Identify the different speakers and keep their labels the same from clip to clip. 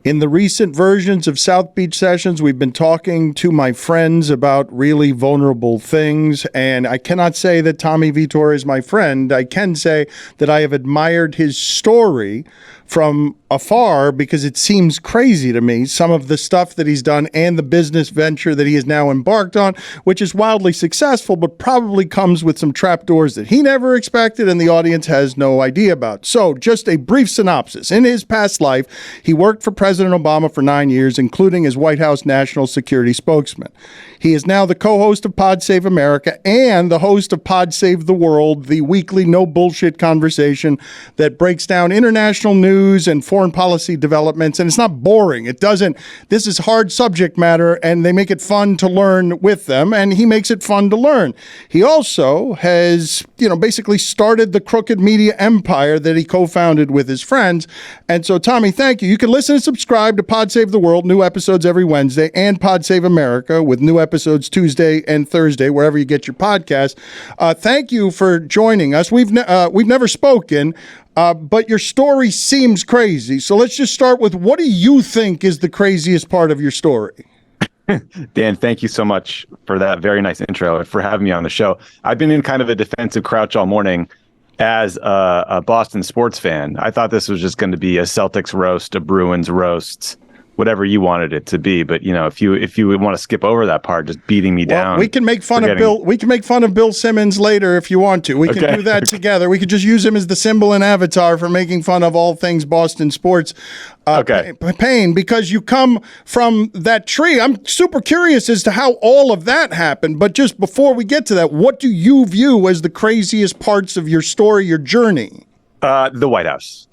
Speaker 1: In the recent versions of South Beach Sessions, we've been talking to my friends about really vulnerable things, and I cannot say that Tommy Vietor is my friend. I can say that I have admired his story from afar because it seems crazy to me, some of the stuff that he's done and the business venture that he has now embarked on, which is wildly successful, but probably comes with some trapdoors that he never expected and the audience has no idea about. So just a brief synopsis. In his past life, he worked for President Obama for 9 years, including as White House national security spokesman. He is now the co-host of Pod Save America and the host of Pod Save the World, the weekly no bullshit conversation that breaks down international news and foreign policy developments. And it's not boring. This is hard subject matter, and they make it fun to learn with them, and he makes it fun to learn. He also has, basically started the crooked media empire that he co-founded with his friends. And so, Tommy, thank you. You can listen and subscribe to Pod Save the World, new episodes every Wednesday, and Pod Save America with new episodes Tuesday and Thursday, wherever you get your podcast. Thank you for joining us. We've never spoken, but your story seems crazy. So let's just start with, what do you think is the craziest part of your story?
Speaker 2: Dan, thank you so much for that very nice intro, for having me on the show. I've been in kind of a defensive crouch all morning as a Boston sports fan. I thought this was just going to be a Celtics roast, a Bruins roast, whatever you wanted it to be. But if you want to skip over that part, just beating me down.
Speaker 1: We can make fun of Bill. We can make fun of Bill Simmons later if you want to. We can do that together. We could just use him as the symbol and avatar for making fun of all things Boston sports. Pain, because you come from that tree. I'm super curious as to how all of that happened. But just before we get to that, what do you view as the craziest parts of your story, your journey?
Speaker 2: The White House.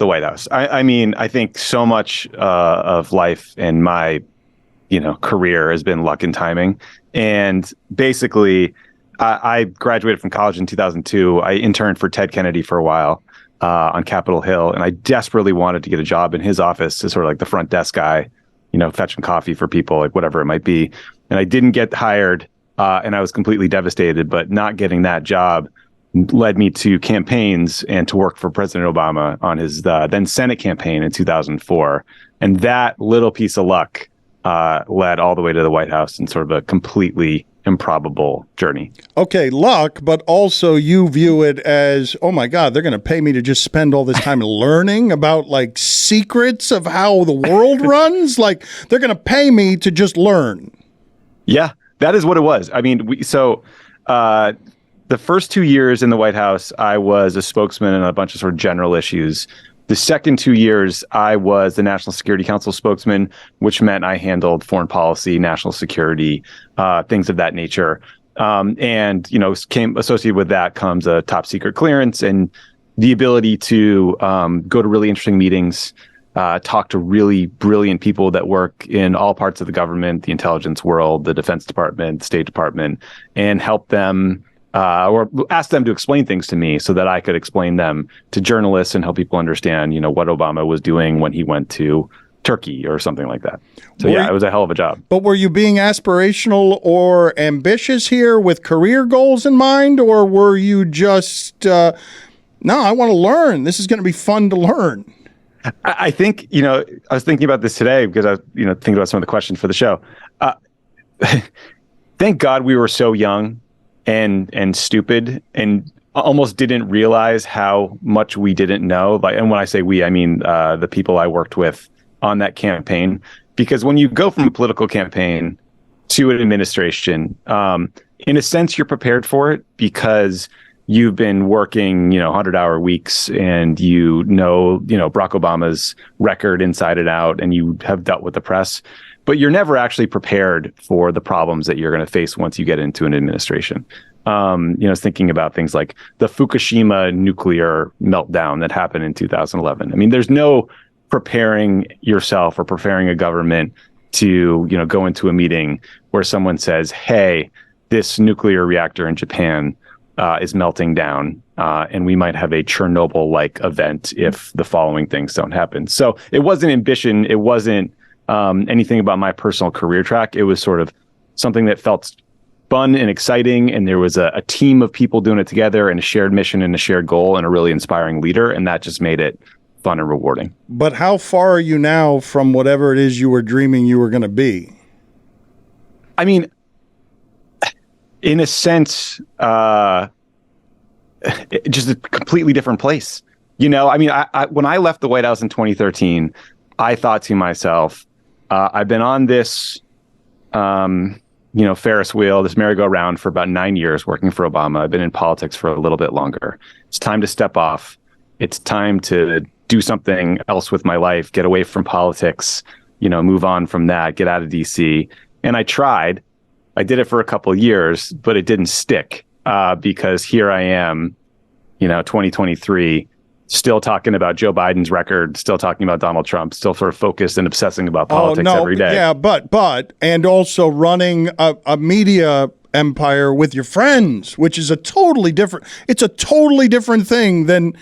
Speaker 2: I mean, I think so much of life and my, career has been luck and timing. And basically, I graduated from college in 2002. I interned for Ted Kennedy for a while on Capitol Hill, and I desperately wanted to get a job in his office as sort of like the front desk guy, fetching coffee for people, like whatever it might be. And I didn't get hired, and I was completely devastated. But not getting that job led me to campaigns and to work for President Obama on his then Senate campaign in 2004. And that little piece of luck led all the way to the White House in sort of a completely improbable journey.
Speaker 1: Okay, luck, but also you view it as, oh my God, they're going to pay me to just spend all this time learning about like secrets of how the world runs? Like they're going to pay me to just learn.
Speaker 2: Yeah, that is what it was. I mean, the first 2 years in the White House, I was a spokesman on a bunch of sort of general issues. The second 2 years, I was the National Security Council spokesman, which meant I handled foreign policy, national security, things of that nature. And associated with that comes a top secret clearance and the ability to go to really interesting meetings, talk to really brilliant people that work in all parts of the government, the intelligence world, the Defense Department, the State Department, and help them or ask them to explain things to me so that I could explain them to journalists and help people understand, what Obama was doing when he went to Turkey or something like that. So it was a hell of a job.
Speaker 1: But were you being aspirational or ambitious here with career goals in mind? Or were you just, no, I want to learn. This is going to be fun to learn.
Speaker 2: I think, I was thinking about this today because I was, thinking about some of the questions for the show. Thank God we were so young and stupid and almost didn't realize how much we didn't know. And when I say we, I mean the people I worked with on that campaign. Because when you go from a political campaign to an administration, in a sense, you're prepared for it because you've been working, 100-hour weeks and Barack Obama's record inside and out, and you have dealt with the press. But you're never actually prepared for the problems that you're going to face once you get into an administration. I was thinking about things like the Fukushima nuclear meltdown that happened in 2011. I mean, there's no preparing yourself or preparing a government to, go into a meeting where someone says, hey, this nuclear reactor in Japan is melting down, and we might have a Chernobyl-like event if the following things don't happen. So it wasn't ambition. It wasn't anything about my personal career track. It was sort of something that felt fun and exciting, and there was a team of people doing it together and a shared mission and a shared goal and a really inspiring leader, and that just made it fun and rewarding.
Speaker 1: But how far are you now from whatever it is you were dreaming you were going to be?
Speaker 2: I mean, in a sense, just a completely different place. You know, I mean, I when I left the White House in 2013, I thought to myself, I've been on this, Ferris wheel, this merry-go-round for about 9 years working for Obama. I've been in politics for a little bit longer. It's time to step off. It's time to do something else with my life, get away from politics, move on from that, get out of DC. And I tried. I did it for a couple of years, but it didn't stick because here I am, 2023, still talking about Joe Biden's record, still talking about Donald Trump, still sort of focused and obsessing about politics every day.
Speaker 1: Yeah, but, and also running a media empire with your friends, which is it's a totally different thing than,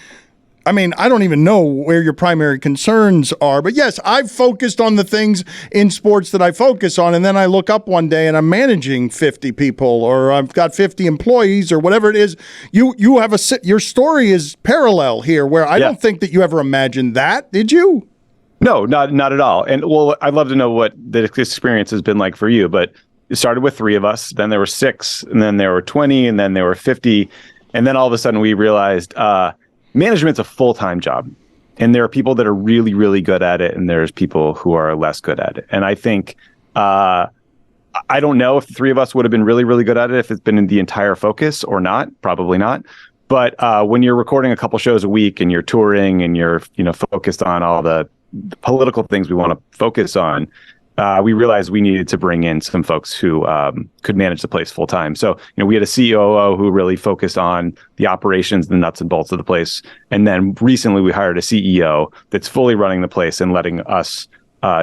Speaker 1: I mean, I don't even know where your primary concerns are, but yes, I've focused on the things in sports that I focus on, and then I look up one day and I'm managing 50 people, or I've got 50 employees, or whatever it is. You have your story is parallel here, where I don't think that you ever imagined that, did you?
Speaker 2: No, not at all. And well, I'd love to know what the experience has been like for you, but it started with 3 of us, then there were 6, and then there were 20, and then there were 50, and then all of a sudden we realized, management's a full-time job, and there are people that are really, really good at it, and there's people who are less good at it. And I think, I don't know if the 3 of us would have been really, really good at it if it's been in the entire focus or not, probably not. But when you're recording a couple shows a week and you're touring and you're, focused on all the political things we want to focus on, we realized we needed to bring in some folks who could manage the place full time. So, we had a COO who really focused on the operations, the nuts and bolts of the place. And then recently we hired a CEO that's fully running the place and letting us,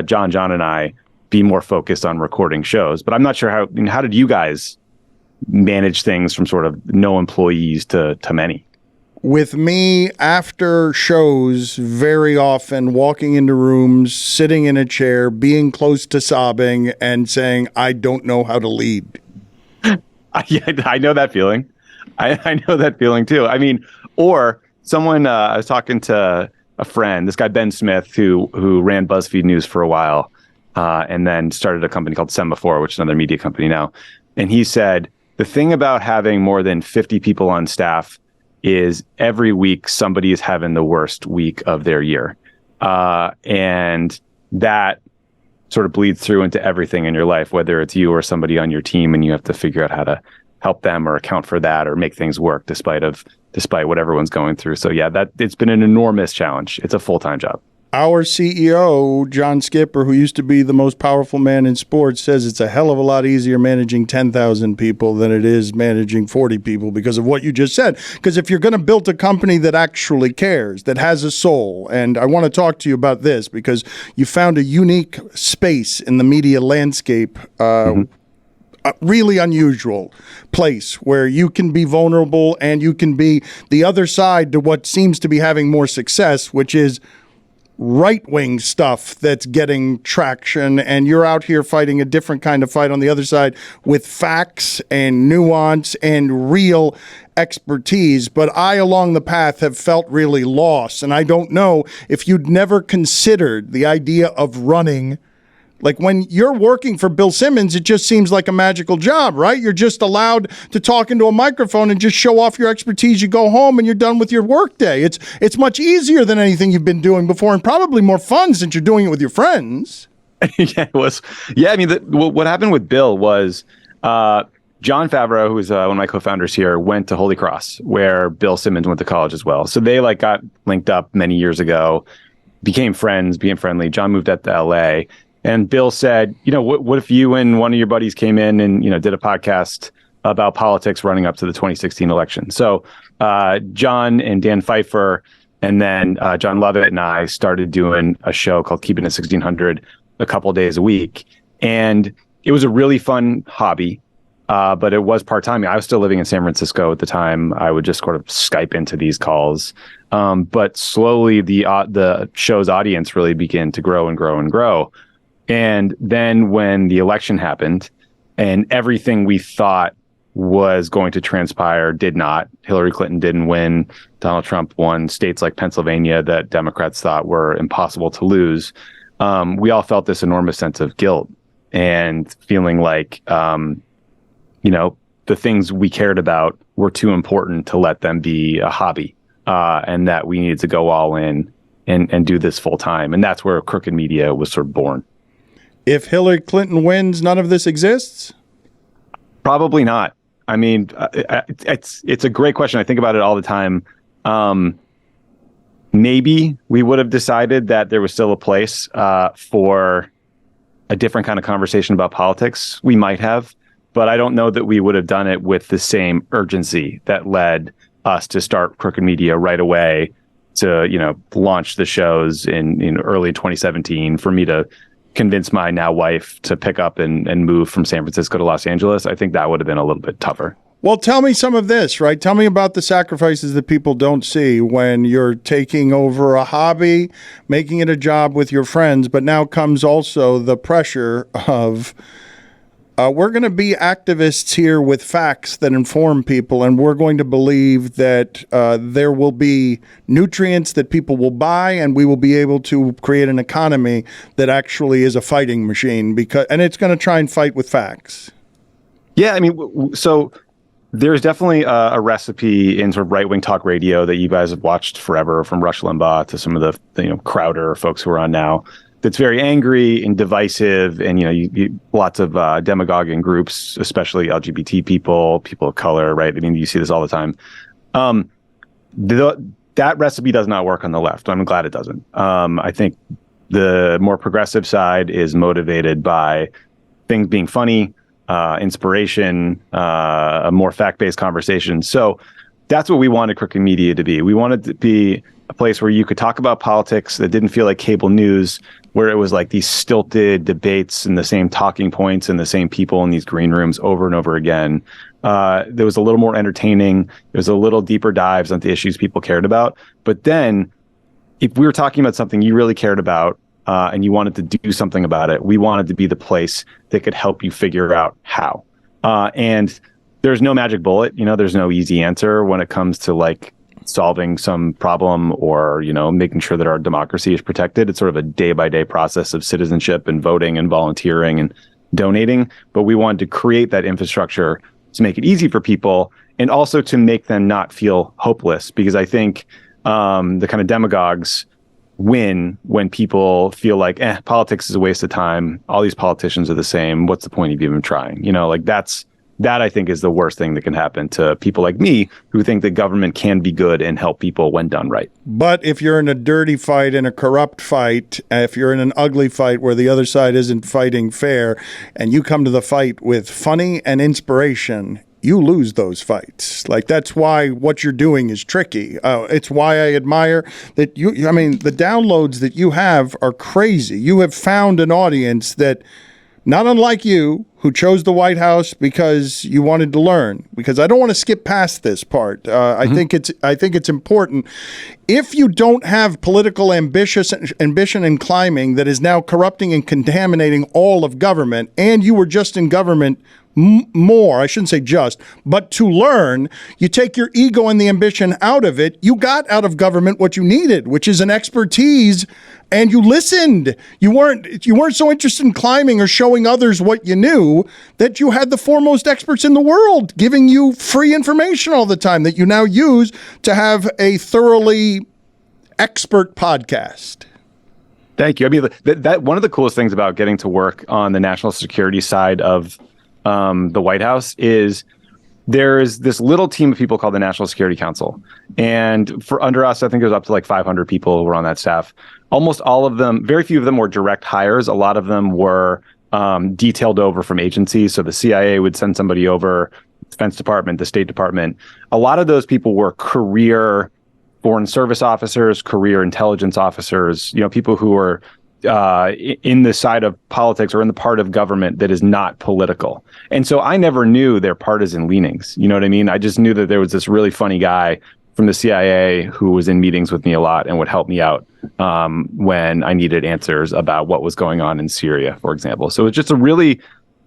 Speaker 2: John and I, be more focused on recording shows. But I'm not sure how did you guys manage things from sort of no employees to many?
Speaker 1: With me, after shows, very often walking into rooms, sitting in a chair, being close to sobbing, and saying, I don't know how to lead.
Speaker 2: I know that feeling. I know that feeling too. I mean, or someone, I was talking to a friend, this guy, Ben Smith, who ran BuzzFeed News for a while, and then started a company called Semaphore, which is another media company now. And he said, the thing about having more than 50 people on staff is every week somebody is having the worst week of their year. And that sort of bleeds through into everything in your life, whether it's you or somebody on your team, and you have to figure out how to help them or account for that or make things work despite what everyone's going through. So yeah, it's been an enormous challenge. It's a full-time job.
Speaker 1: Our CEO, John Skipper, who used to be the most powerful man in sports, says it's a hell of a lot easier managing 10,000 people than it is managing 40 people because of what you just said. Because if you're going to build a company that actually cares, that has a soul, and I want to talk to you about this because you found a unique space in the media landscape, a really unusual place where you can be vulnerable and you can be the other side to what seems to be having more success, which is right-wing stuff that's getting traction, and you're out here fighting a different kind of fight on the other side with facts and nuance and real expertise. But I, along the path, have felt really lost, and I don't know if you'd never considered the idea of running. Like when you're working for Bill Simmons, it just seems like a magical job, right? You're just allowed to talk into a microphone and just show off your expertise. You go home and you're done with your workday. It's much easier than anything you've been doing before, and probably more fun since you're doing it with your friends.
Speaker 2: Yeah, it was. Yeah, I mean, what happened with Bill was John Favreau, who is one of my co-founders here, went to Holy Cross, where Bill Simmons went to college as well. So they got linked up many years ago, became friends, being friendly. John moved out to LA. And Bill said, what if you and one of your buddies came in and, did a podcast about politics running up to the 2016 election? So John and Dan Pfeiffer and then John Lovett and I started doing a show called Keeping It 1600 a couple days a week. And it was a really fun hobby, but it was part-time. I was still living in San Francisco at the time. I would just sort of Skype into these calls. But slowly the show's audience really began to grow and grow and grow. And then when the election happened and everything we thought was going to transpire did not. Hillary Clinton didn't win. Donald Trump won states like Pennsylvania that Democrats thought were impossible to lose. We all felt this enormous sense of guilt and feeling like, the things we cared about were too important to let them be a hobby, and that we needed to go all in and do this full time. And that's where Crooked Media was sort of born.
Speaker 1: If Hillary Clinton wins, none of this exists?
Speaker 2: Probably not. I mean, it's a great question. I think about it all the time. Maybe we would have decided that there was still a place for a different kind of conversation about politics. We might have, but I don't know that we would have done it with the same urgency that led us to start Crooked Media right away, to launch the shows in early 2017, for me to convince my now wife to pick up and move from San Francisco to Los Angeles. I think that would have been a little bit tougher.
Speaker 1: Well, tell me some of this, right? Tell me about the sacrifices that people don't see when you're taking over a hobby, making it a job with your friends, but now comes also the pressure of we're going to be activists here with facts that inform people, and we're going to believe that there will be nutrients that people will buy, and we will be able to create an economy that actually is a fighting machine, and it's going to try and fight with facts.
Speaker 2: Yeah, I mean, so there's definitely a recipe in sort of right-wing talk radio that you guys have watched forever, from Rush Limbaugh to some of the Crowder folks who are on now, that's very angry and divisive, and you lots of demagoguing groups, especially LGBT people of color, right? I mean, you see this all the time. That recipe does not work on the left. I'm glad it doesn't. I think the more progressive side is motivated by things being funny, inspiration, a more fact-based conversation. So that's what we wanted Crooked Media to be. We wanted to be a place where you could talk about politics that didn't feel like cable news, where it was like these stilted debates and the same talking points and the same people in these green rooms over and over again. There was a little more entertaining. There was a little deeper dives into issues people cared about. But then if we were talking about something you really cared about, and you wanted to do something about it, we wanted to be the place that could help you figure out how. And there's no magic bullet. There's no easy answer when it comes to like solving some problem or, making sure that our democracy is protected. It's sort of a day-by-day process of citizenship and voting and volunteering and donating. But we wanted to create that infrastructure to make it easy for people, and also to make them not feel hopeless, because I think the kind of demagogues win when people feel like, politics is a waste of time. All these politicians are the same. What's the point of even trying? That I think is the worst thing that can happen to people like me, who think that government can be good and help people when done right.
Speaker 1: But if you're in a dirty fight, in a corrupt fight, if you're in an ugly fight where the other side isn't fighting fair, and you come to the fight with funny and inspiration, you lose those fights. Like, that's why what you're doing is tricky. It's why I admire that the downloads that you have are crazy. You have found an audience that, not unlike you, who chose the White House because you wanted to learn. Because I don't want to skip past this part. I think it's important. If you don't have political ambition and climbing that is now corrupting and contaminating all of government, and you were just in government more, I shouldn't say just, but to learn, you take your ego and the ambition out of it. You got out of government what you needed, which is an expertise, and you listened. You weren't so interested in climbing or showing others what you knew, that you had the foremost experts in the world giving you free information all the time that you now use to have a thoroughly expert podcast.
Speaker 2: Thank you. I mean, that one of the coolest things about getting to work on the national security side of the White House is there's this little team of people called the National Security Council. And for under us, I think it was up to like 500 people who were on that staff. Almost all of them, very few of them were direct hires. A lot of them were detailed over from agencies. So the CIA would send somebody over, Defense Department, the State Department. A lot of those people were career Foreign Service officers, career intelligence officers, people who were in the side of politics or in the part of government that is not political. And so I never knew their partisan leanings. You know what I mean? I just knew that there was this really funny guy from the CIA who was in meetings with me a lot and would help me out when I needed answers about what was going on in Syria, for example. So it's just a really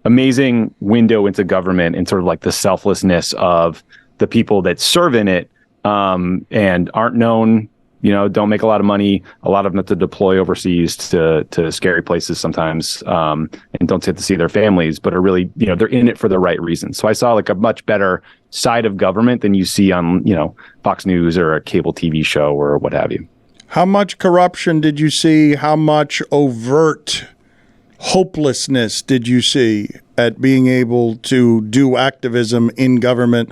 Speaker 2: amazing window into government and sort of like the selflessness of the people that serve in it, and aren't known, don't make a lot of money. A lot of them have to deploy overseas to scary places sometimes, and don't get to see their families, but are really, they're in it for the right reasons. So I saw like a much better side of government than you see on, Fox News or a cable TV show or what have you.
Speaker 1: How much corruption did you see? How much overt hopelessness did you see at being able to do activism in government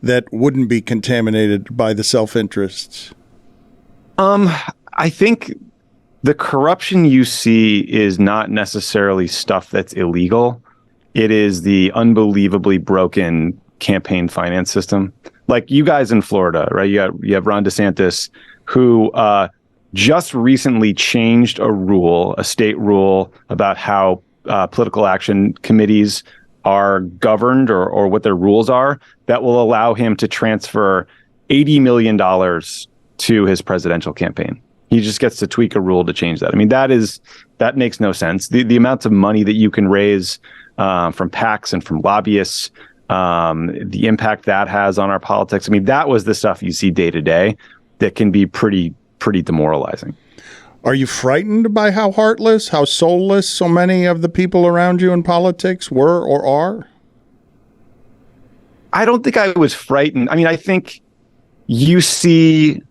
Speaker 1: that wouldn't be contaminated by the self-interests?
Speaker 2: I think the corruption you see is not necessarily stuff that's illegal. It is the unbelievably broken campaign finance system. Like you guys in Florida, right? You have Ron DeSantis, who just recently changed a state rule about how political action committees are governed or what their rules are, that will allow him to transfer $80 million to his presidential campaign. He just gets to tweak a rule to change that. I mean, that makes no sense. The amounts of money that you can raise from PACs and from lobbyists, the impact that has on our politics. I mean, that was the stuff you see day to day that can be pretty demoralizing.
Speaker 1: Are you frightened by how heartless, how soulless so many of the people around you in politics were or are?
Speaker 2: I don't think I was frightened. I mean, I think you see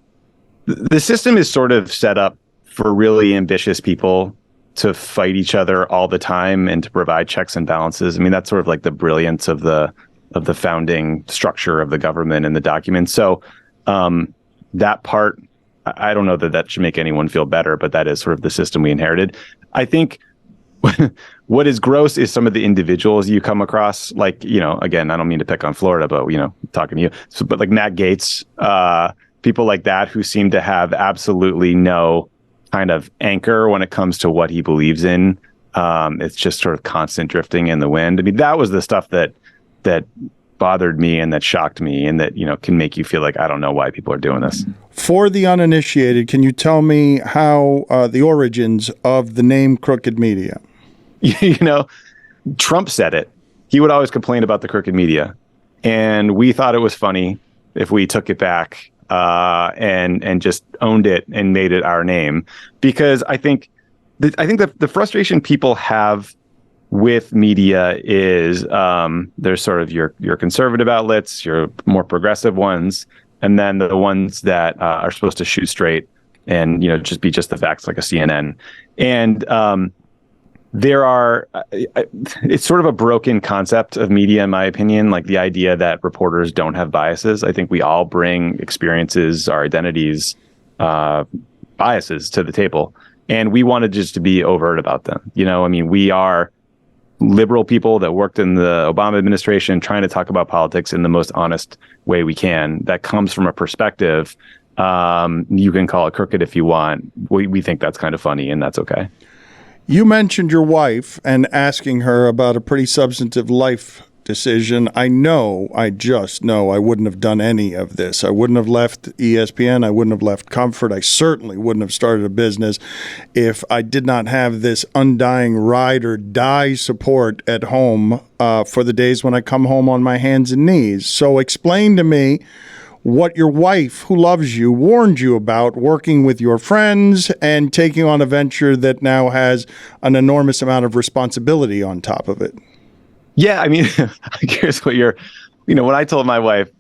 Speaker 2: the system is sort of set up for really ambitious people to fight each other all the time and to provide checks and balances. I mean, that's sort of like the brilliance of the founding structure of the government and the documents. So that part, I don't know that should make anyone feel better, but that is sort of the system we inherited. I think what is gross is some of the individuals you come across, like, again, I don't mean to pick on Florida, but, talking to you, but like Matt Gaetz, people like that who seem to have absolutely no kind of anchor when it comes to what he believes in. It's just sort of constant drifting in the wind. I mean, that was the stuff that bothered me and that shocked me and that, can make you feel like, I don't know why people are doing this.
Speaker 1: For the uninitiated, can you tell me how the origins of the name Crooked Media?
Speaker 2: Trump said it. He would always complain about the crooked media. And we thought it was funny if we took it back and just owned it and made it our name. Because I think the frustration people have with media is there's sort of your conservative outlets, your more progressive ones, and then the ones that are supposed to shoot straight and just be just the facts, like a CNN. And it's sort of a broken concept of media, in my opinion, like the idea that reporters don't have biases. I think we all bring experiences, our identities, biases to the table, and we wanted just to be overt about them. I mean, we are liberal people that worked in the Obama administration trying to talk about politics in the most honest way we can. That comes from a perspective. You can call it crooked if you want. We think that's kind of funny, and that's okay.
Speaker 1: You mentioned your wife and asking her about a pretty substantive life decision. I just know I wouldn't have done any of this. I wouldn't have left ESPN. I wouldn't have left Comfort. I certainly wouldn't have started a business if I did not have this undying ride or die support at home for the days when I come home on my hands and knees. So explain to me what your wife, who loves you, warned you about working with your friends and taking on a venture that now has an enormous amount of responsibility on top of it.
Speaker 2: Yeah, I mean, here's what when I told my wife,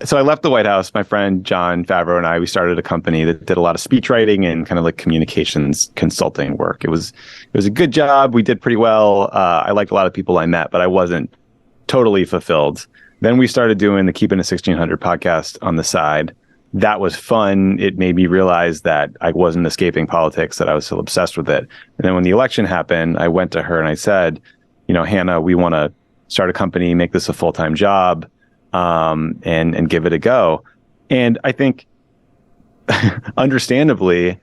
Speaker 2: so I left the White House, my friend John Favreau and I, we started a company that did a lot of speech writing and kind of like communications consulting work. It was a good job. We did pretty well. I liked a lot of people I met, but I wasn't totally fulfilled. Then we started doing the Keeping It 1600 podcast on the side. That was fun. It made me realize that I wasn't escaping politics, that I was still obsessed with it. And then when the election happened, I went to her and I said, Hannah, we want to start a company, make this a full-time job, and give it a go. And I think, understandably,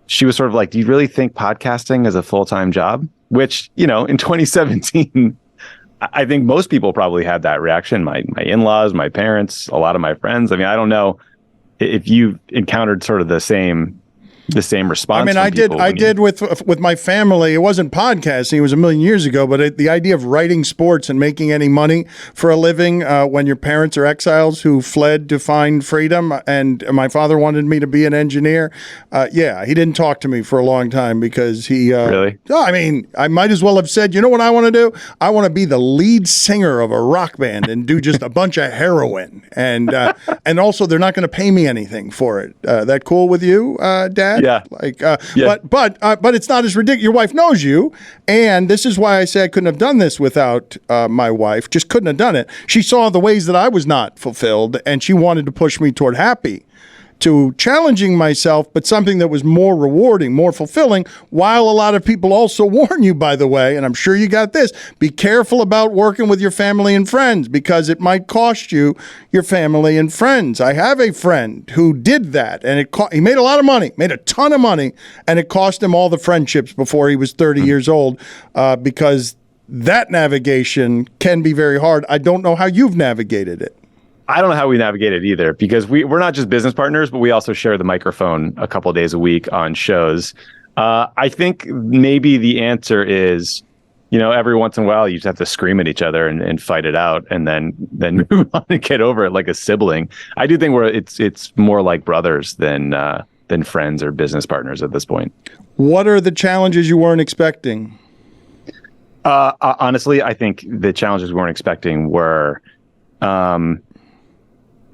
Speaker 2: she was sort of like, do you really think podcasting is a full-time job? Which, in 2017, I think most people probably had that reaction. My in-laws, my parents, a lot of my friends. I mean, I don't know if you've encountered sort of the same the same response.
Speaker 1: I mean, I did with my family. It wasn't podcasting. It was a million years ago. But the idea of writing sports and making any money for a living when your parents are exiles who fled to find freedom, and my father wanted me to be an engineer. Yeah, he didn't talk to me for a long time because he
Speaker 2: really.
Speaker 1: I mean, I might as well have said, you know what I want to do? I want to be the lead singer of a rock band and do just a bunch of heroin, and also they're not going to pay me anything for it. That cool with you, Dad?
Speaker 2: Yeah.
Speaker 1: Yeah. But it's not as ridiculous. Your wife knows you, and this is why I say I couldn't have done this without my wife. Just couldn't have done it. She saw the ways that I was not fulfilled, and she wanted to push me toward happy, to challenging myself, but something that was more rewarding, more fulfilling, while a lot of people also warn you, by the way, and I'm sure you got this, be careful about working with your family and friends because it might cost you your family and friends. I have a friend who did that, and he made a lot of money, made a ton of money, and it cost him all the friendships before he was 30 years old because that navigation can be very hard. I don't know how you've navigated it.
Speaker 2: I don't know how we navigate it either, because we're not just business partners, but we also share the microphone a couple of days a week on shows. I think maybe the answer is, every once in a while you just have to scream at each other and fight it out, and then move on and get over it like a sibling. I do think it's more like brothers than friends or business partners at this point. What
Speaker 1: are the challenges you weren't expecting?
Speaker 2: Honestly, I think the challenges we weren't expecting were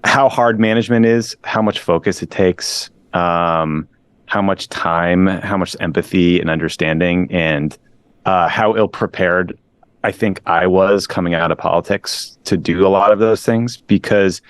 Speaker 2: how hard management is, how much focus it takes, how much time, how much empathy and understanding, and how ill-prepared I think I was coming out of politics to do a lot of those things, because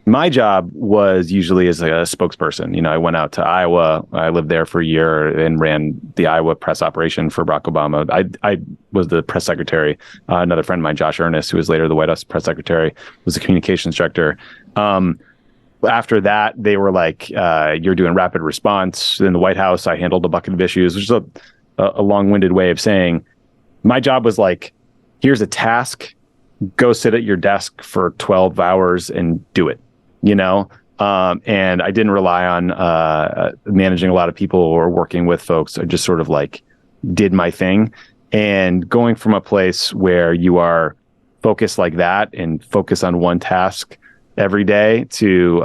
Speaker 2: my job was usually as a spokesperson. I went out to Iowa. I lived there for a year and ran the Iowa press operation for Barack Obama. I was the press secretary. Another friend of mine, Josh Earnest, who was later the White House press secretary, was the communications director. After that, they were like, you're doing rapid response. In the White House, I handled a bucket of issues, which is a long-winded way of saying my job was like, here's a task, go sit at your desk for 12 hours and do it. And I didn't rely on managing a lot of people or working with folks. I just sort of like did my thing. And going from a place where you are focused like that and focus on one task every day to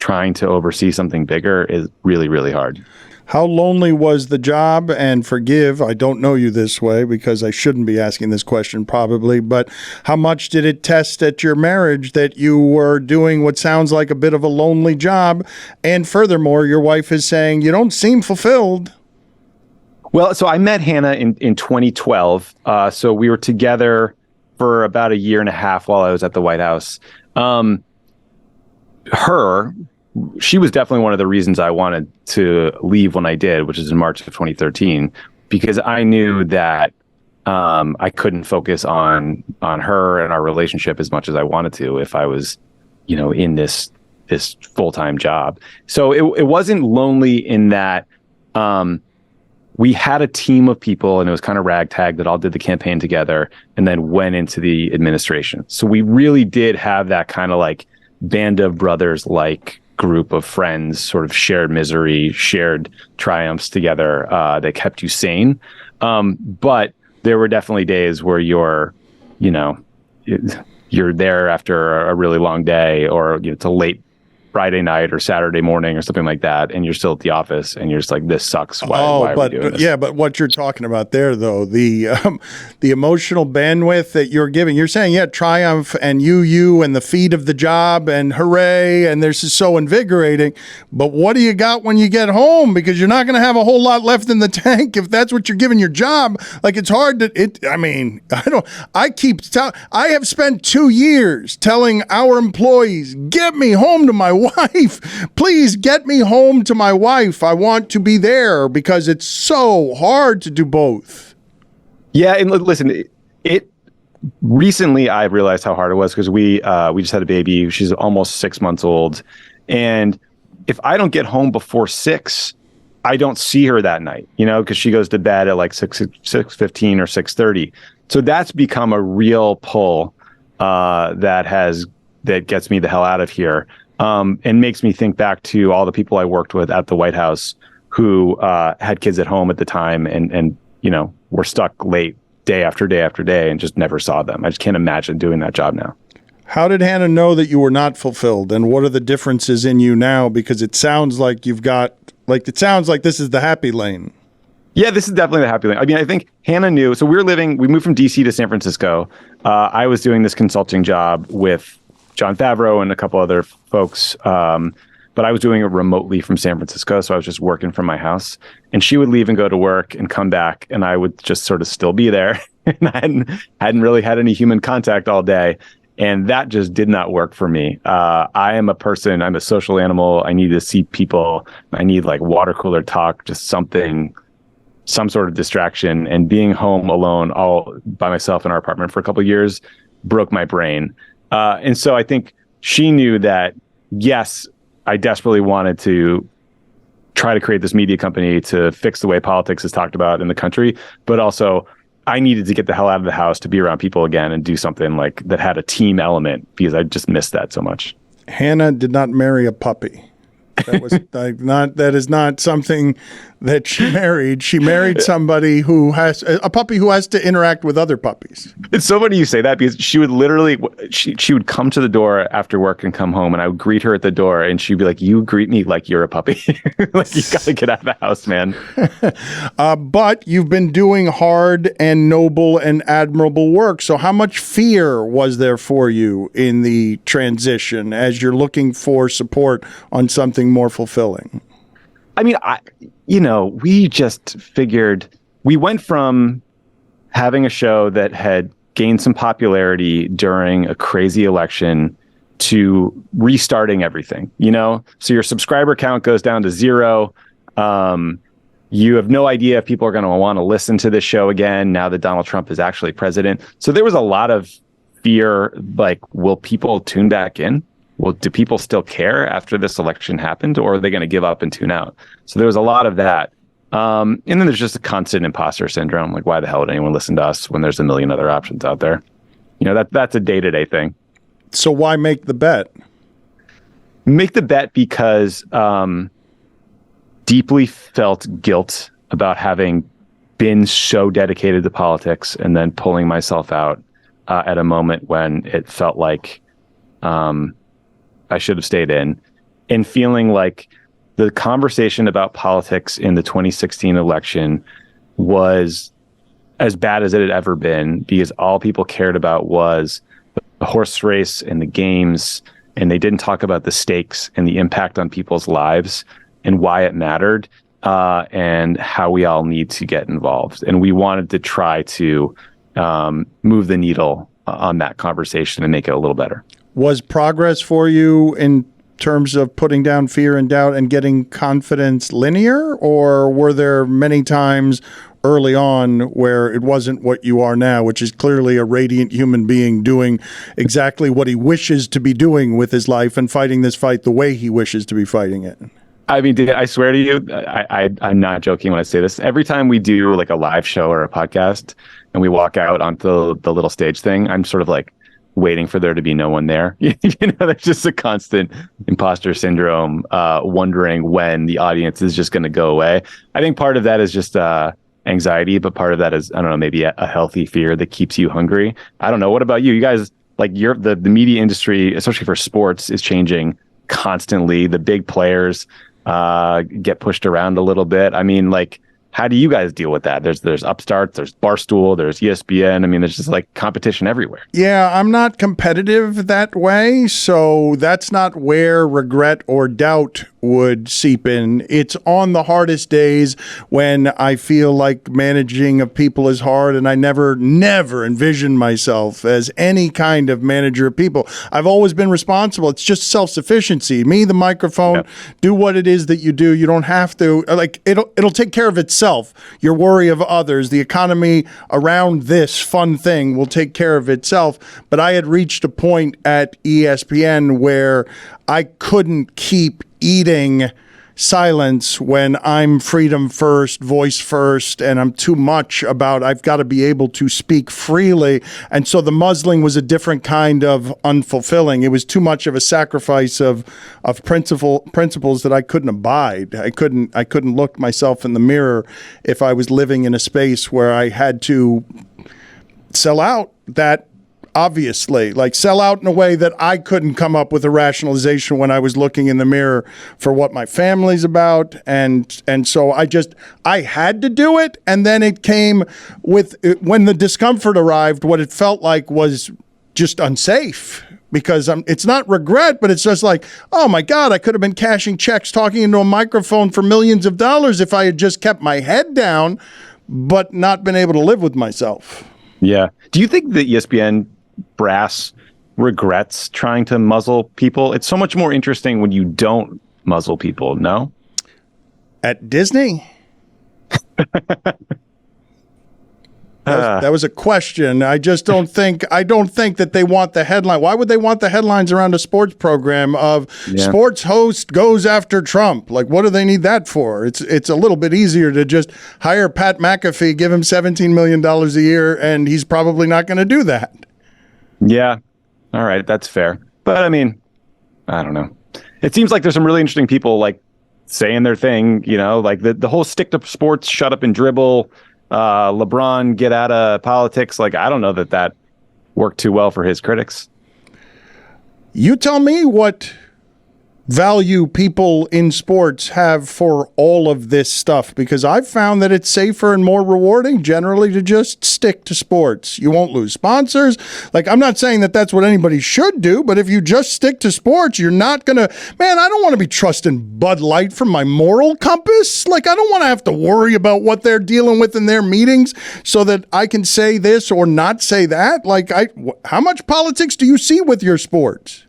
Speaker 2: trying to oversee something bigger is really, really hard.
Speaker 1: How lonely was the job? And forgive, I don't know you this way because I shouldn't be asking this question probably, but how much did it test at your marriage that you were doing what sounds like a bit of a lonely job? And furthermore, your wife is saying, you don't seem fulfilled.
Speaker 2: Well, so I met Hannah in 2012. So we were together for about a year and a half while I was at the White House. She was definitely one of the reasons I wanted to leave when I did, which is in March of 2013, because I knew that I couldn't focus on her and our relationship as much as I wanted to if I was, in this full-time job. So it wasn't lonely in that we had a team of people, and it was kind of ragtag, that all did the campaign together and then went into the administration. So we really did have that kind of like band of brothers, like group of friends, sort of shared misery, shared triumphs together that kept you sane. But there were definitely days where you're there after a really long day, or it's a late Friday night or Saturday morning or something like that, and you're still at the office and you're just like, this sucks. Why are we doing this?
Speaker 1: Yeah, but what you're talking about there, though, the emotional bandwidth that you're giving, you're saying, yeah, triumph and you and the feat of the job and hooray, and this is so invigorating. But what do you got when you get home? Because you're not going to have a whole lot left in the tank if that's what you're giving your job. Like, it's hard to. I have spent 2 years telling our employees, get me home to my wife. Please get me home to my wife. I want to be there, because it's so hard to do both.
Speaker 2: Yeah, and listen, recently I realized how hard it was, because we just had a baby. She's almost 6 months old, and if I don't get home before 6, I don't see her that night. Because she goes to bed at like 6:15 or 6:30. So that's become a real pull that gets me the hell out of here. And makes me think back to all the people I worked with at the White House who had kids at home at the time and were stuck late day after day after day and just never saw them. I just can't imagine doing that job now.
Speaker 1: How did Hannah know that you were not fulfilled, and what are the differences in you now? Because it sounds like it sounds like this is the happy lane.
Speaker 2: Yeah, this is definitely the happy lane. I mean, I think Hannah knew. So we moved from DC to San Francisco. I was doing this consulting job with Jon Favreau and a couple other folks. But I was doing it remotely from San Francisco. So I was just working from my house, and she would leave and go to work and come back, and I would just sort of still be there. And I hadn't really had any human contact all day. And that just did not work for me. I am a person, I'm a social animal. I need to see people. I need like water cooler talk, just some sort of distraction. And being home alone all by myself in our apartment for a couple of years broke my brain. And so I think she knew that, yes, I desperately wanted to try to create this media company to fix the way politics is talked about in the country, but also I needed to get the hell out of the house to be around people again and do something like that had a team element, because I just missed that so much.
Speaker 1: Hannah did not marry a puppy. That was that is not something that she married. She married somebody who has a puppy who has to interact with other puppies.
Speaker 2: It's so funny you say that, because she would literally, she would come to the door after work and come home, and I would greet her at the door, and she'd be like, "You greet me like you're a puppy." Like, you got to get out of the house, man.
Speaker 1: But you've been doing hard and noble and admirable work. So how much fear was there for you in the transition as you're looking for support on something more fulfilling?
Speaker 2: I mean, we just figured, we went from having a show that had gained some popularity during a crazy election to restarting everything, So your subscriber count goes down to 0. You have no idea if people are going to want to listen to this show again now that Donald Trump is actually president. So there was a lot of fear, like, will people tune back in? Well, do people still care after this election happened, or are they going to give up and tune out? So there was a lot of that. And then there's just a constant imposter syndrome. Like, why the hell would anyone listen to us when there's a million other options out there? That's a day-to-day thing.
Speaker 1: So why make the bet?
Speaker 2: Make the bet because deeply felt guilt about having been so dedicated to politics and then pulling myself out at a moment when it felt like I should have stayed in, and feeling like the conversation about politics in the 2016 election was as bad as it had ever been, because all people cared about was the horse race and the games, and they didn't talk about the stakes and the impact on people's lives and why it mattered, and how we all need to get involved. And we wanted to try to move the needle on that conversation and make it a little better.
Speaker 1: Was progress for you in terms of putting down fear and doubt and getting confidence linear, or were there many times early on where it wasn't what you are now, which is clearly a radiant human being doing exactly what he wishes to be doing with his life and fighting this fight the way he wishes to be fighting it?
Speaker 2: I mean, I swear to you, I'm not joking when I say this. Every time we do like a live show or a podcast and we walk out onto the little stage thing, I'm sort of like waiting for there to be no one there. There's just a constant imposter syndrome, wondering when the audience is just going to go away. I think part of that is just anxiety, but part of that is, I don't know, maybe a healthy fear that keeps you hungry. I don't know. What about you? You guys, like, the media industry, especially for sports, is changing constantly. The big players get pushed around a little bit. I mean, like, how do you guys deal with that? There's Upstart, there's Barstool, there's ESPN. I mean, there's just like competition everywhere.
Speaker 1: Yeah, I'm not competitive that way, so that's not where regret or doubt would seep in. It's on the hardest days when I feel like managing of people is hard, and I never envisioned myself as any kind of manager of people. I've always been responsible. It's just self-sufficiency. Me, the microphone, do what it is that you do. You don't have to, like, it'll take care of itself. Your worry of others, the economy around this fun thing will take care of itself. But I had reached a point at ESPN where I couldn't keep eating silence when I'm freedom first, voice first, and I'm too much about I've got to be able to speak freely. And so the muzzling was a different kind of unfulfilling. It was too much of a sacrifice of principles that I couldn't abide. I couldn't look myself in the mirror if I was living in a space where I had to sell out. That obviously, like, sell out in a way that I couldn't come up with a rationalization when I was looking in the mirror for what my family's about. And so I had to do it. And then it came with, when the discomfort arrived, what it felt like was just unsafe. Because it's not regret, but it's just like, oh my God, I could have been cashing checks, talking into a microphone for millions of dollars if I had just kept my head down, but not been able to live with myself.
Speaker 2: Yeah. Do you think the ESPN brass regrets trying to muzzle people? It's so much more interesting when you don't muzzle people, no?
Speaker 1: At Disney? That was a question. I don't think that they want the headline. Why would they want the headlines around a sports program of sports host goes after Trump? Like, what do they need that for? It's a little bit easier to just hire Pat McAfee, give him $17 million a year, and he's probably not going to do that. Yeah.
Speaker 2: All right. That's fair. But I mean, I don't know. It seems like there's some really interesting people like saying their thing, like the whole stick to sports, shut up and dribble, LeBron, get out of politics. Like, I don't know that worked too well for his critics.
Speaker 1: You tell me what value people in sports have for all of this stuff, because I've found that it's safer and more rewarding generally to just stick to sports. You won't lose sponsors. Like, I'm not saying that that's what anybody should do, but if you just stick to sports, you're not going to, man, I don't want to be trusting Bud Light from my moral compass. Like, I don't want to have to worry about what they're dealing with in their meetings so that I can say this or not say that. Like, how much politics do you see with your sports?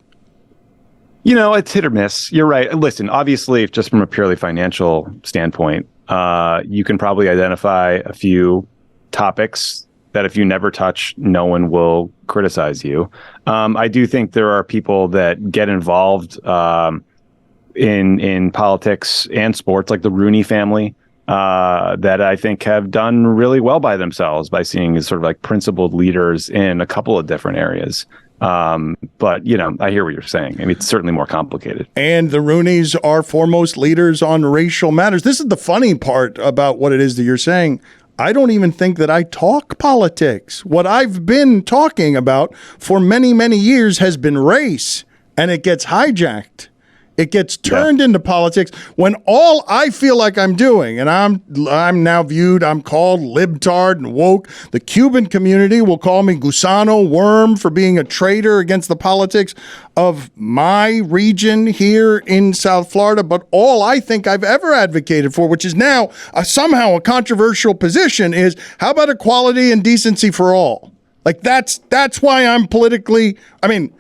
Speaker 2: It's hit or miss. You're right. Listen, obviously, just from a purely financial standpoint, you can probably identify a few topics that if you never touch, no one will criticize you. I do think there are people that get involved in politics and sports, like the Rooney family, that I think have done really well by themselves by seeing as sort of like principled leaders in a couple of different areas. But, I hear what you're saying. I mean, it's certainly more complicated.
Speaker 1: And the Rooneys are foremost leaders on racial matters. This is the funny part about what it is that you're saying. I don't even think that I talk politics. What I've been talking about for many, many years has been race, and it gets hijacked. It gets turned into politics when all I feel like I'm doing, and I'm now viewed, I'm called LeBatard and woke. The Cuban community will call me gusano, worm, for being a traitor against the politics of my region here in South Florida. But all I think I've ever advocated for, which is now somehow a controversial position, is how about equality and decency for all? Like, that's why I'm politically, I'm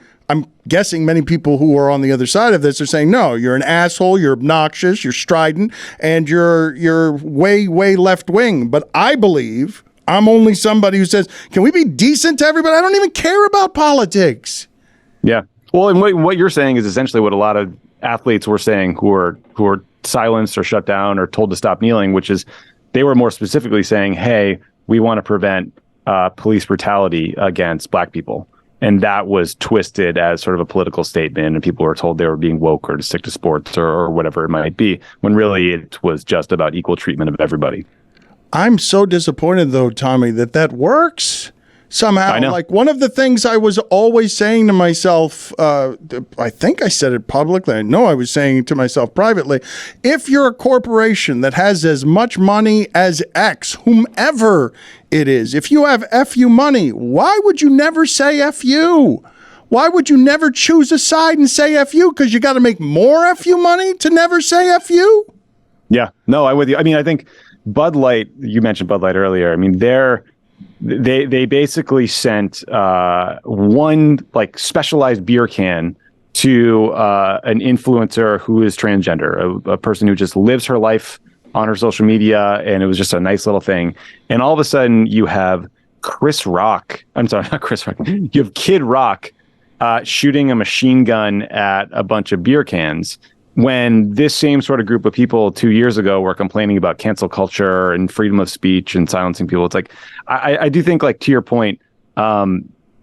Speaker 1: guessing many people who are on the other side of this are saying, no, you're an asshole, you're obnoxious, you're strident, and you're way, way left wing. But I believe I'm only somebody who says, can we be decent to everybody? I don't even care about politics.
Speaker 2: Yeah. Well, and what you're saying is essentially what a lot of athletes were saying who are silenced or shut down or told to stop kneeling, which is they were more specifically saying, hey, we want to prevent police brutality against black people. And that was twisted as sort of a political statement, and people were told they were being woke or to stick to sports or whatever it might be, when really it was just about equal treatment of everybody.
Speaker 1: I'm so disappointed, though, Tommy, that works somehow.
Speaker 2: I know.
Speaker 1: Like, one of the things I was always saying to myself, I think I said it publicly, I know I was saying it to myself privately, if you're a corporation that has as much money as X, whomever it is, if you have FU money, why would you never say FU? Why would you never choose a side and say FU? Because you got to make more FU money to never say FU?
Speaker 2: Yeah, no, I'm with you. I mean, I think Bud Light, you mentioned Bud Light earlier. I mean, they basically sent one like specialized beer can to an influencer who is transgender, a person who just lives her life on her social media, and it was just a nice little thing. And all of a sudden, you have Chris Rock. I'm sorry, not Chris Rock. You have Kid Rock shooting a machine gun at a bunch of beer cans. when this same sort of group of people 2 years ago were complaining about cancel culture and freedom of speech and silencing people, it's like, I do think, like, to your point,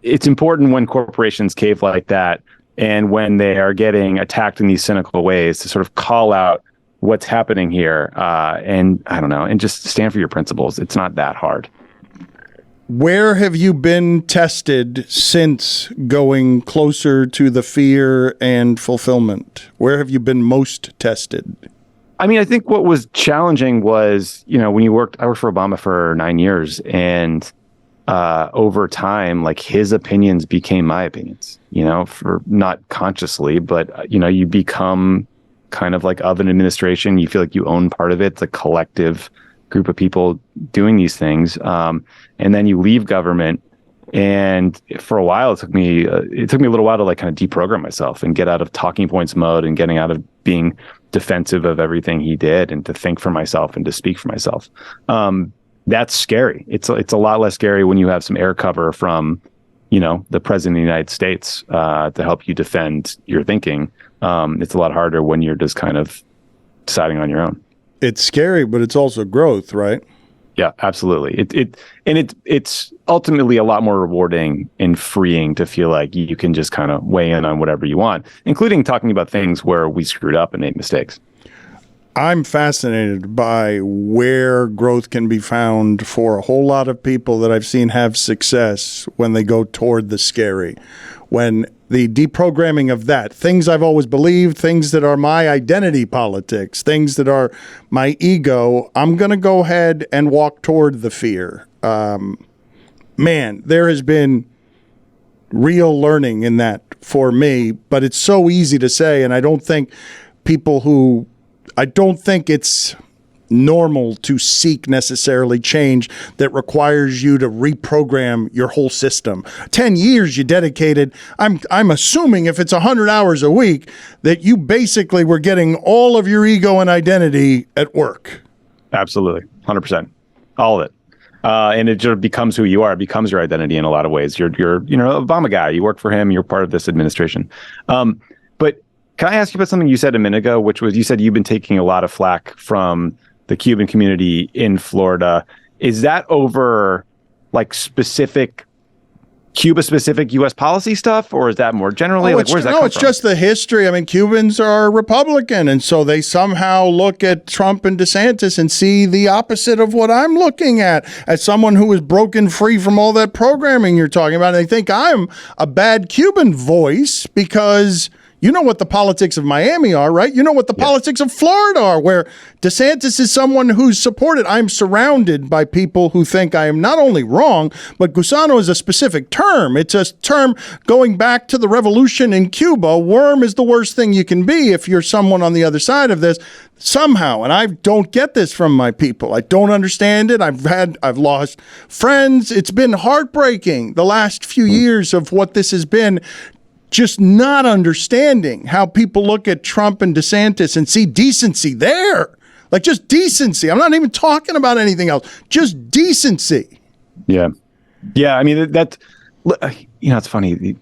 Speaker 2: it's important when corporations cave like that and when they are getting attacked in these cynical ways to sort of call out what's happening here, and I don't know, and just stand for your principles. It's not that hard.
Speaker 1: Where have you been tested since going closer to the fear and fulfillment? Where have you been most tested?
Speaker 2: I mean, I think what was challenging was, when I worked for Obama for 9 years, and over time, like, his opinions became my opinions, for not consciously, but, you become kind of like of an administration. You feel like you own part of it. It's a collective group of people doing these things. And then you leave government. And for a while, it took me a little while to, like, kind of deprogram myself and get out of talking points mode and getting out of being defensive of everything he did and to think for myself and to speak for myself. That's scary. It's a lot less scary when you have some air cover from, the president of the United States to help you defend your thinking. It's a lot harder when you're just kind of deciding on your own.
Speaker 1: It's scary, but it's also growth, right?
Speaker 2: Yeah, absolutely. It's ultimately a lot more rewarding and freeing to feel like you can just kind of weigh in on whatever you want, including talking about things where we screwed up and made mistakes.
Speaker 1: I'm fascinated by where growth can be found for a whole lot of people that I've seen have success when they go toward the scary. When the deprogramming of that, things I've always believed, things that are my identity politics, things that are my ego, I'm going to go ahead and walk toward the fear. Man, there has been real learning in that for me, but it's so easy to say, and I don't think it's normal to seek necessarily change that requires you to reprogram your whole system. 10 years you dedicated. I'm assuming if it's 100 hours a week that you basically were getting all of your ego and identity at work.
Speaker 2: Absolutely. 100%. All of it. And it just becomes who you are. It becomes your identity in a lot of ways. You're Obama guy. You work for him. You're part of this administration. But can I ask you about something you said a minute ago, which was, you said you've been taking a lot of flack from the Cuban community in Florida. Is that over, like, Cuba-specific U.S. policy stuff, or is that more generally? Where's that come from?
Speaker 1: It's just the history. I mean, Cubans are Republican, and so they somehow look at Trump and DeSantis and see the opposite of what I'm looking at, as someone who is broken free from all that programming you're talking about. And they think I'm a bad Cuban voice because you know what the politics of Miami are, right? You know what the politics of Florida are, where DeSantis is someone who's supported. I'm surrounded by people who think I am not only wrong, but gusano is a specific term. It's a term going back to the revolution in Cuba. Worm is the worst thing you can be if you're someone on the other side of this somehow. And I don't get this from my people. I don't understand it. I've lost friends. It's been heartbreaking the last few years of what this has been. Just not understanding how people look at Trump and DeSantis and see decency there. Like, just decency. I'm not even talking about anything else. Just decency.
Speaker 2: Yeah. Yeah. I mean, it's funny.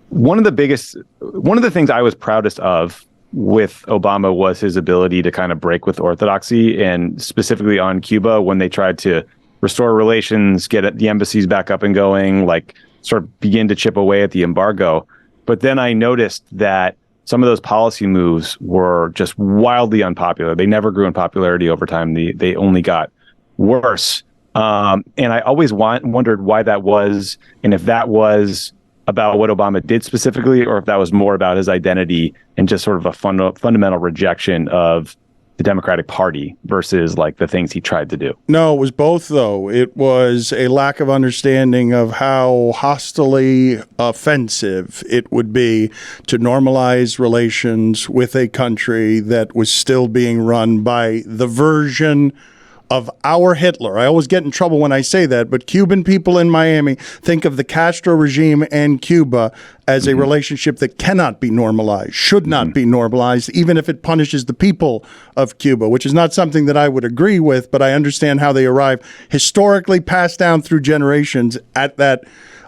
Speaker 2: One of the things I was proudest of with Obama was his ability to kind of break with orthodoxy, and specifically on Cuba when they tried to restore relations, get the embassies back up and going, like, sort of begin to chip away at the embargo. But then I noticed that some of those policy moves were just wildly unpopular. They never grew in popularity over time. They only got worse. And I always wondered why that was, and if that was about what Obama did specifically, or if that was more about his identity and just sort of a fundamental rejection of the Democratic Party versus, like, the things he tried to do.
Speaker 1: No, it was both, though. It was a lack of understanding of how hostily offensive it would be to normalize relations with a country that was still being run by the version of our Hitler. I always get in trouble when I say that, but Cuban people in Miami think of the Castro regime and Cuba as a relationship that cannot be normalized, should not be normalized, even if it punishes the people of Cuba, which is not something that I would agree with, but I understand how they arrive, historically passed down through generations at that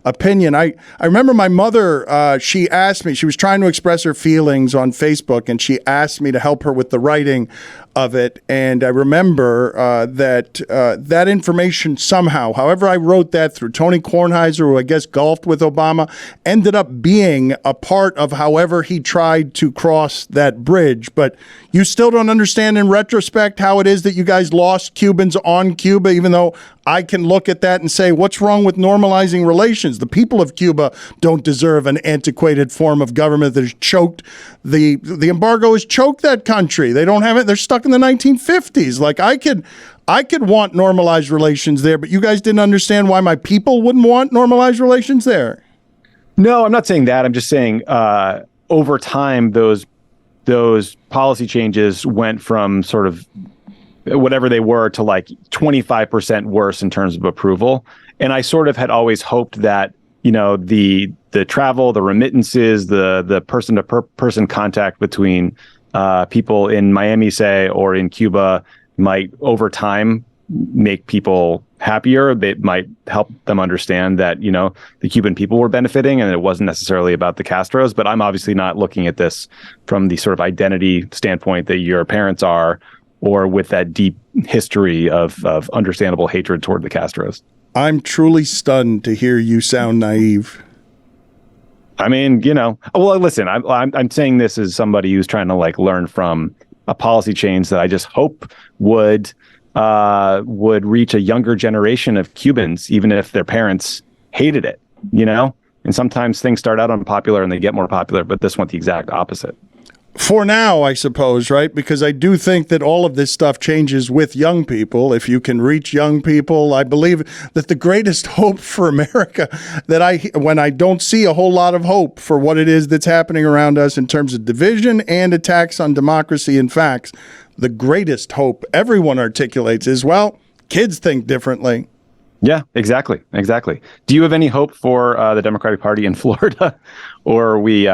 Speaker 1: opinion. I remember my mother, she asked me, she was trying to express her feelings on Facebook, and she asked me to help her with the writing of it. And I remember that information somehow, however I wrote that through Tony Kornheiser, who I guess golfed with Obama, ended up being a part of however he tried to cross that bridge. But you still don't understand in retrospect how it is that you guys lost Cubans on Cuba, even though I can look at that and say, what's wrong with normalizing relations? The people of Cuba don't deserve an antiquated form of government that has choked the embargo has choked that country. They don't have it. They're stuck in the 1950s. Like I could want normalized relations there, but you guys didn't understand why my people wouldn't want normalized relations there.
Speaker 2: No, I'm not saying that. I'm just saying over time, those policy changes went from sort of whatever they were to like 25% worse in terms of approval. And I sort of had always hoped that, you know, the travel, the remittances, the person to person contact between people in Miami, say, or in Cuba might over time make people happier. They might help them understand that, you know, the Cuban people were benefiting and it wasn't necessarily about the Castros. But I'm obviously not looking at this from the sort of identity standpoint that your parents are, or with that deep history of understandable hatred toward the Castros.
Speaker 1: I'm truly stunned to hear you sound naive.
Speaker 2: I mean, you know, well, listen, I'm saying this as somebody who's trying to like learn from a policy change that I just hope would reach a younger generation of Cubans, even if their parents hated it, you know? And sometimes things start out unpopular and they get more popular, but this went the exact opposite.
Speaker 1: For now, I suppose, right? Because I do think that all of this stuff changes with young people. If you can reach young people, I believe that the greatest hope for America, when I don't see a whole lot of hope for what it is that's happening around us in terms of division and attacks on democracy and facts, the greatest hope everyone articulates is, well, kids think differently.
Speaker 2: Yeah, exactly. Do you have any hope for the Democratic Party in Florida, or are we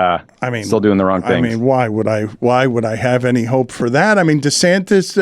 Speaker 2: still doing the wrong things?
Speaker 1: I mean, why would I have any hope for that? I mean, DeSantis,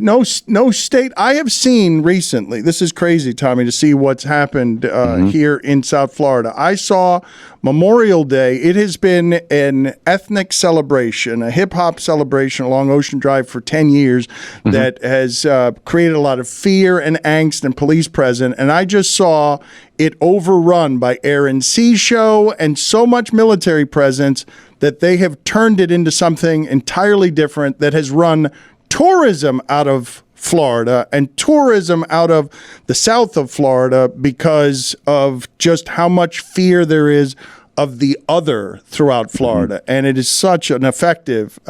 Speaker 1: no state. I have seen recently, this is crazy, Tommy, to see what's happened here in South Florida. I saw Memorial Day. It has been an ethnic celebration, a hip-hop celebration along Ocean Drive for 10 years that has created a lot of fear and angst and police presence. And I just saw it overrun by Air and Sea Show and so much military presence that they have turned it into something entirely different that has run tourism out of Florida and tourism out of the south of Florida because of just how much fear there is of the other throughout Florida. And it is such an effective,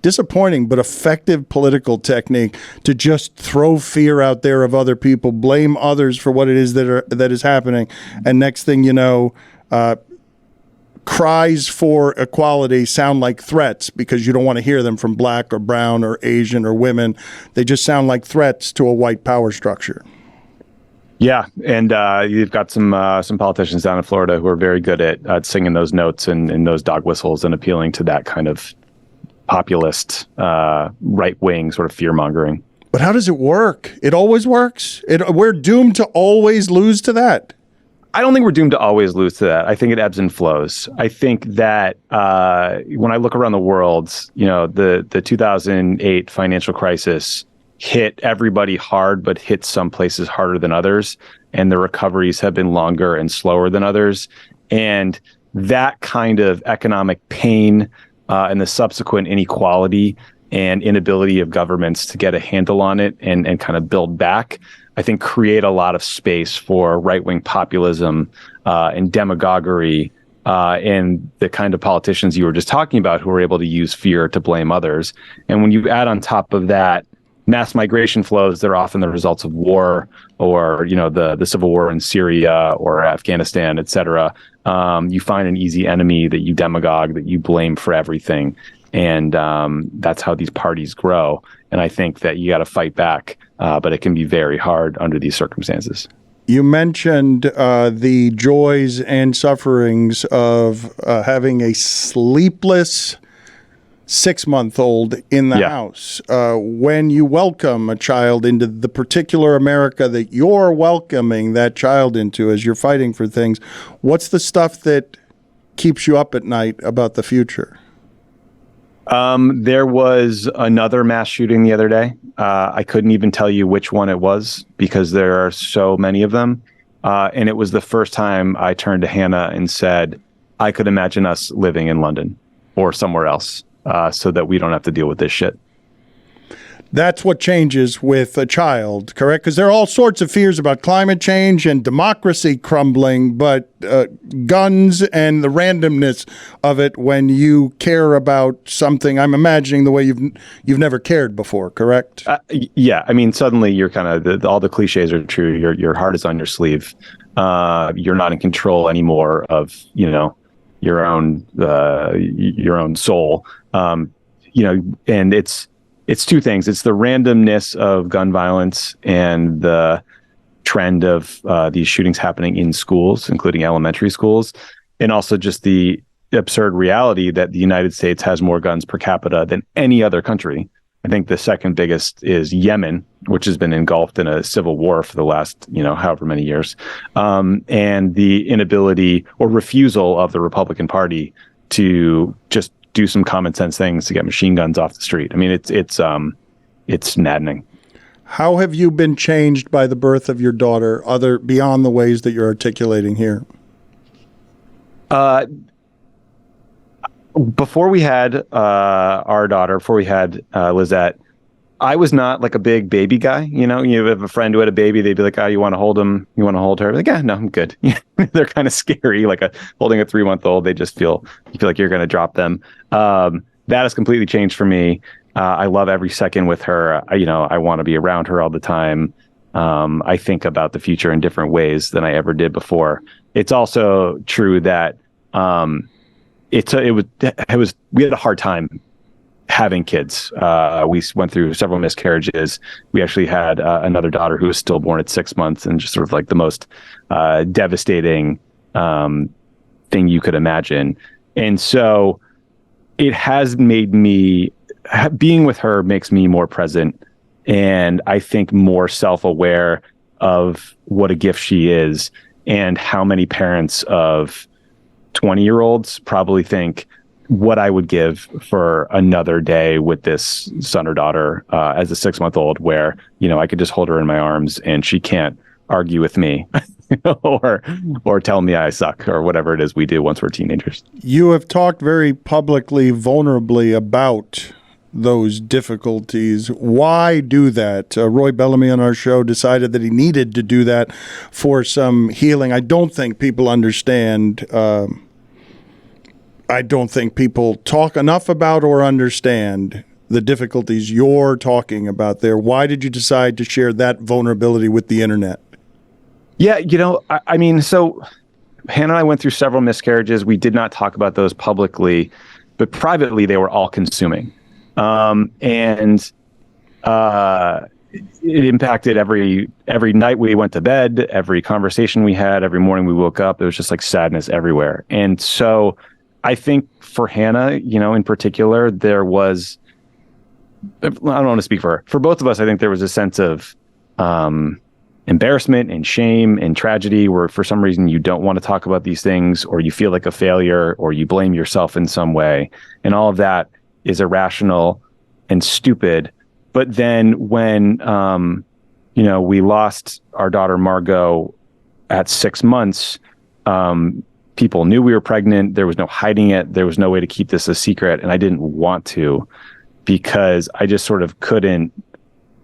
Speaker 1: disappointing but effective political technique to just throw fear out there of other people, blame others for what it is that is happening, and next thing you know, cries for equality sound like threats because you don't want to hear them from black or brown or Asian or women. They just sound like threats to a white power structure.
Speaker 2: Yeah, and you've got some politicians down in Florida who are very good at singing those notes and those dog whistles and appealing to that kind of populist, right-wing sort of fear-mongering.
Speaker 1: But how does it work? It always works? We're doomed to always lose to that?
Speaker 2: I don't think we're doomed to always lose to that. I think it ebbs and flows. I think that when I look around the world, you know, the 2008 financial crisis hit everybody hard, but hit some places harder than others. And the recoveries have been longer and slower than others. And that kind of economic pain and the subsequent inequality and inability of governments to get a handle on it and kind of build back, I think create a lot of space for right-wing populism and demagoguery and the kind of politicians you were just talking about who are able to use fear to blame others. And when you add on top of that mass migration flows that are often the results of war or, you know, the civil war in Syria or Afghanistan, et cetera, you find an easy enemy that you demagogue, that you blame for everything. And that's how these parties grow. And I think that you got to fight back, but it can be very hard under these circumstances.
Speaker 1: You mentioned the joys and sufferings of having a sleepless 6-month-old in the house. When you welcome a child into the particular America that you're welcoming that child into as you're fighting for things, what's the stuff that keeps you up at night about the future?
Speaker 2: There was another mass shooting the other day. I couldn't even tell you which one it was because there are so many of them. And it was the first time I turned to Hannah and said, I could imagine us living in London or somewhere else so that we don't have to deal with this shit.
Speaker 1: That's what changes with a child, correct? Because there are all sorts of fears about climate change and democracy crumbling, but guns and the randomness of it when you care about something, I'm imagining the way you've never cared before, correct?
Speaker 2: Yeah, I mean, suddenly you're kind of, all the cliches are true. Your heart is on your sleeve. You're not in control anymore of, your own soul. And it's two things. It's the randomness of gun violence and the trend of these shootings happening in schools, including elementary schools, and also just the absurd reality that the United States has more guns per capita than any other country. I think the second biggest is Yemen, which has been engulfed in a civil war for the last, however many years, and the inability or refusal of the Republican Party to just do some common sense things to get machine guns off the street. I mean, it's maddening.
Speaker 1: How have you been changed by the birth of your daughter, beyond the ways that you're articulating here?
Speaker 2: Before we had our daughter, before we had Lizette, I was not like a big baby guy. You have a friend who had a baby, they'd be like, oh, you want to hold him? You want to hold her? Like, yeah, no, I'm good. They're kind of scary. Like holding a 3-month-old, you feel like you're going to drop them. That has completely changed for me. I love every second with her. I want to be around her all the time. I think about the future in different ways than I ever did before. It's also true that we had a hard time having kids. We went through several miscarriages. We actually had another daughter who was stillborn at 6 months, and just sort of like the most devastating thing you could imagine. And so it has made me, being with her makes me more present, and I think more self-aware of what a gift she is, and how many parents of 20-year-olds probably think what I would give for another day with this son or daughter as a 6-month-old, where, I could just hold her in my arms and she can't argue with me or tell me I suck or whatever it is we do once we're teenagers.
Speaker 1: You have talked very publicly, vulnerably about those difficulties. Why do that? Roy Bellamy on our show decided that he needed to do that for some healing. I don't think people understand. I don't think people talk enough about or understand the difficulties you're talking about there. Why did you decide to share that vulnerability with the internet?
Speaker 2: Yeah, I mean, so Hannah and I went through several miscarriages. We did not talk about those publicly, but privately they were all consuming. It impacted every night we went to bed, every conversation we had, every morning we woke up. There was just like sadness everywhere. And so I think for Hannah, in particular, there was, I don't want to speak for her. For both of us, I think there was a sense of embarrassment and shame and tragedy where for some reason you don't want to talk about these things, or you feel like a failure, or you blame yourself in some way. And all of that is irrational and stupid. But then when, we lost our daughter, Margot, at 6 months, people knew we were pregnant. There was no hiding it. There was no way to keep this a secret. And I didn't want to, because I just sort of couldn't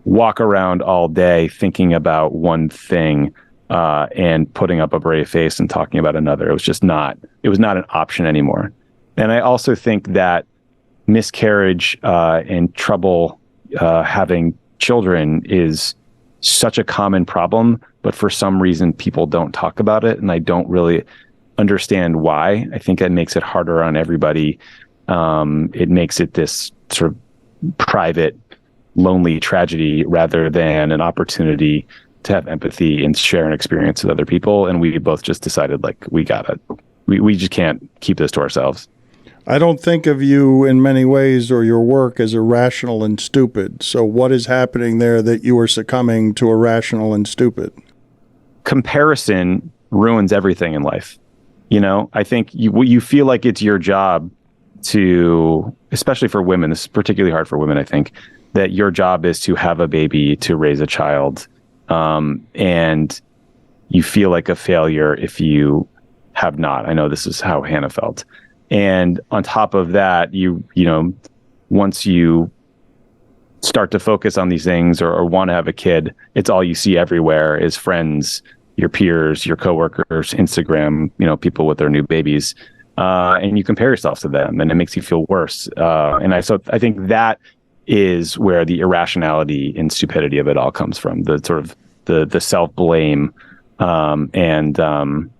Speaker 2: walk around all day thinking about one thing and putting up a brave face and talking about another. It was not an option anymore. And I also think that miscarriage and trouble having children is such a common problem, but for some reason people don't talk about it. And I don't really understand why. I think that makes it harder on everybody. It makes it this sort of private, lonely tragedy rather than an opportunity have empathy and share an experience with other people. And we both just decided like, we just can't keep this to ourselves.
Speaker 1: I don't think of you in many ways or your work as irrational and stupid. So what is happening there that you are succumbing to irrational and stupid?
Speaker 2: Comparison ruins everything in life. You know, I think you feel like it's your job to, especially for women, this is particularly hard for women, I think, that your job is to have a baby, to raise a child. And you feel like a failure if you have not. I know this is how Hannah felt. And on top of that, you know, once you start to focus on these things or want to have a kid, it's all you see everywhere is friends, your peers, your coworkers, Instagram, you know, people with their new babies. And you compare yourself to them and it makes you feel worse. So I think that is where the irrationality and stupidity of it all comes from, the sort of the self-blame and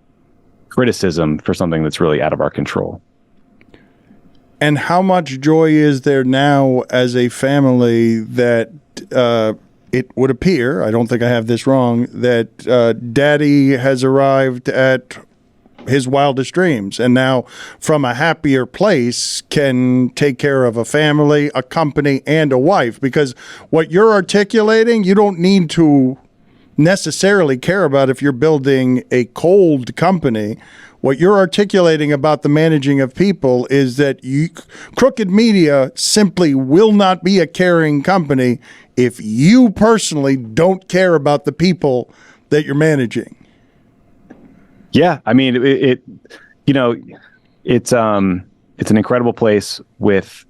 Speaker 2: criticism for something that's really out of our control.
Speaker 1: And how much joy is there now as a family that it would appear, I don't think I have this wrong, that Daddy has arrived at his wildest dreams and now from a happier place can take care of a family, a company, and a wife? Because what you're articulating, you don't need to necessarily care about if you're building a cold company. What you're articulating about the managing of people is that Crooked Media simply will not be a caring company if you personally don't care about the people that you're managing.
Speaker 2: Yeah, I mean, it's an incredible place with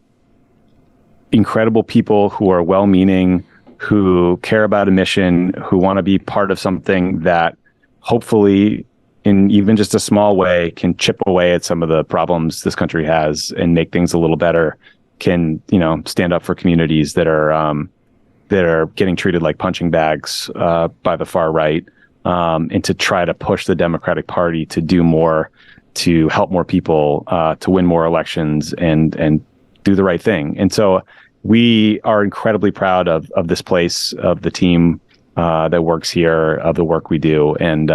Speaker 2: incredible people who are well-meaning, who care about a mission, who want to be part of something that hopefully in even just a small way can chip away at some of the problems this country has and make things a little better, can, you know, stand up for communities that are getting treated like punching bags by the far right, and to try to push the Democratic Party to do more, to help more people, to win more elections and do the right thing. And so we are incredibly proud of this place, of the team that works here, of the work we do. And,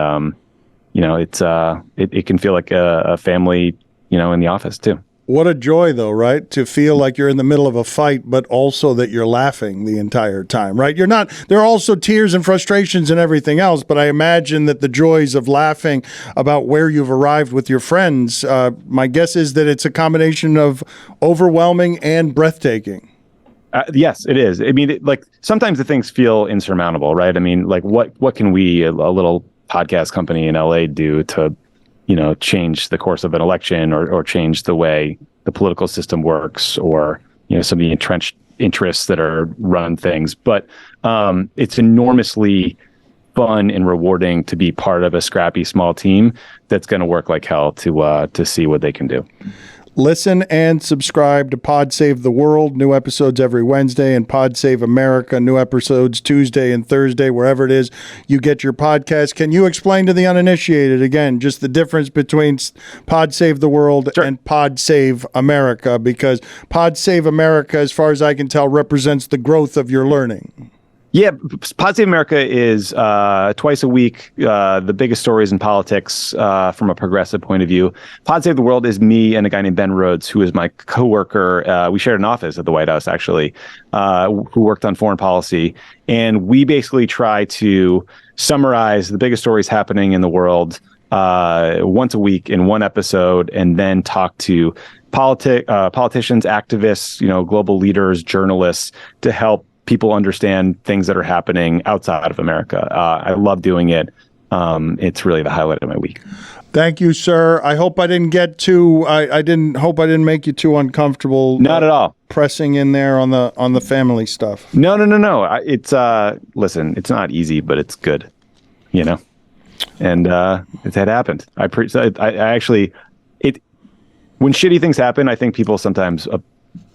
Speaker 2: it can feel like a family, you know, in the office too.
Speaker 1: What a joy, though, right? To feel like you're in the middle of a fight, but also that you're laughing the entire time, right? You're not, there are also tears and frustrations and everything else, but I imagine that the joys of laughing about where you've arrived with your friends, my guess is that it's a combination of overwhelming and breathtaking.
Speaker 2: Yes, it is. I mean, sometimes the things feel insurmountable, right? I mean, like what can we, a little podcast company in LA, do to, you know, change the course of an election or change the way the political system works, or, you know, some of the entrenched interests that are run things. But it's enormously fun and rewarding to be part of a scrappy small team that's going to work like hell to see what they can do.
Speaker 1: Listen and subscribe to Pod Save the World. New episodes every Wednesday, and Pod Save America. New episodes Tuesday and Thursday, wherever it is you get your podcast. Can you explain to the uninitiated, again, just the difference between Pod Save the World
Speaker 2: Sure.
Speaker 1: and Pod Save America? Because Pod Save America, as far as I can tell, represents the growth of your learning.
Speaker 2: Yeah, Pod Save America is twice a week, the biggest stories in politics from a progressive point of view. Pod Save the World is me and a guy named Ben Rhodes, who is my coworker. We shared an office at the White House, actually, who worked on foreign policy. And we basically try to summarize the biggest stories happening in the world once a week in one episode, and then talk to politicians, activists, you know, global leaders, journalists, to help people understand things that are happening outside of America. I love doing it. It's really the highlight of my week.
Speaker 1: Thank you, sir. I hope I didn't get too. I didn't make you too uncomfortable.
Speaker 2: Not at all.
Speaker 1: Pressing in there on the family stuff.
Speaker 2: No. It's listen. It's not easy, but it's good. You know, and it had happened. I actually when shitty things happen, I think people sometimes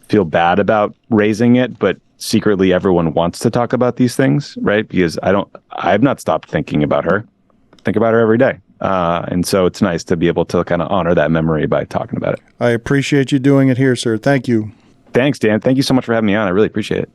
Speaker 2: feel bad about raising it, but secretly everyone wants to talk about these things, right? Because I've not stopped thinking about her. Think about her every day. And so it's nice to be able to kind of honor that memory by talking about it.
Speaker 1: I appreciate you doing it here, sir. Thank you.
Speaker 2: Thanks, Dan. Thank you so much for having me on. I really appreciate it.